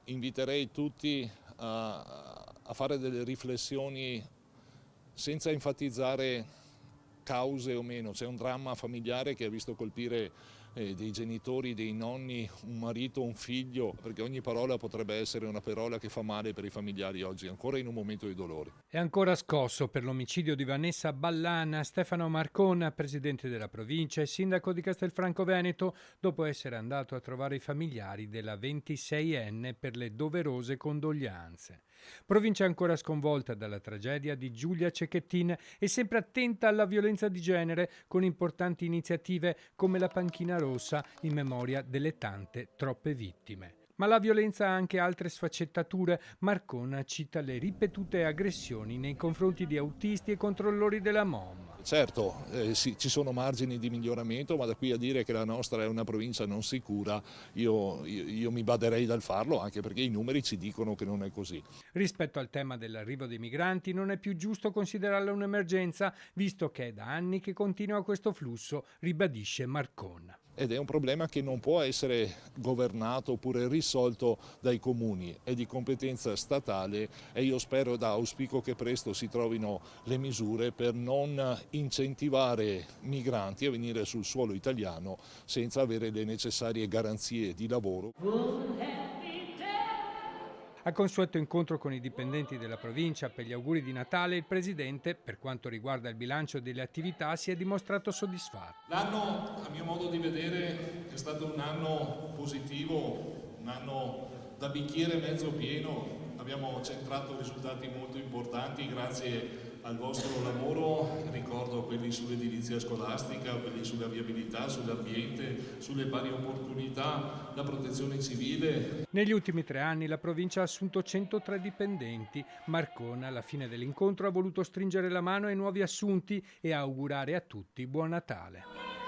Inviterei tutti a fare delle riflessioni senza enfatizzare cause o meno. C'è un dramma familiare che ha visto colpire dei genitori, dei nonni, un marito, un figlio, perché ogni parola potrebbe essere una parola che fa male per i familiari oggi, ancora in un momento di dolore. È ancora scosso per l'omicidio di Vanessa Ballana Stefano Marcona, presidente della provincia e sindaco di Castelfranco Veneto, dopo essere andato a trovare i familiari della 26enne per le doverose condoglianze. Provincia ancora sconvolta dalla tragedia di Giulia Cecchettin e sempre attenta alla violenza di genere, con importanti iniziative come la panchina rossa in memoria delle tante troppe vittime. Ma la violenza ha anche altre sfaccettature. Marcona cita le ripetute aggressioni nei confronti di autisti e controllori della MOM. Certo, sì, ci sono margini di miglioramento, ma da qui a dire che la nostra è una provincia non sicura, io mi baderei dal farlo, anche perché i numeri ci dicono che non è così. Rispetto al tema dell'arrivo dei migranti non è più giusto considerarla un'emergenza, visto che è da anni che continua questo flusso, ribadisce Marcona. Ed è un problema che non può essere governato oppure risolto dai comuni, è di competenza statale e io spero ed auspico che presto si trovino le misure per non incentivare migranti a venire sul suolo italiano senza avere le necessarie garanzie di lavoro. Al consueto incontro con i dipendenti della provincia per gli auguri di Natale, il presidente, per quanto riguarda il bilancio delle attività, si è dimostrato soddisfatto. L'anno, a mio modo di vedere, è stato un anno positivo, un anno da bicchiere mezzo pieno. Abbiamo centrato risultati molto importanti grazie al vostro lavoro, ricordo quelli sull'edilizia scolastica, quelli sulla viabilità, sull'ambiente, sulle pari opportunità, la protezione civile. Negli ultimi 3 anni la provincia ha assunto 103 dipendenti. Marcona, alla fine dell'incontro, ha voluto stringere la mano ai nuovi assunti e augurare a tutti buon Natale.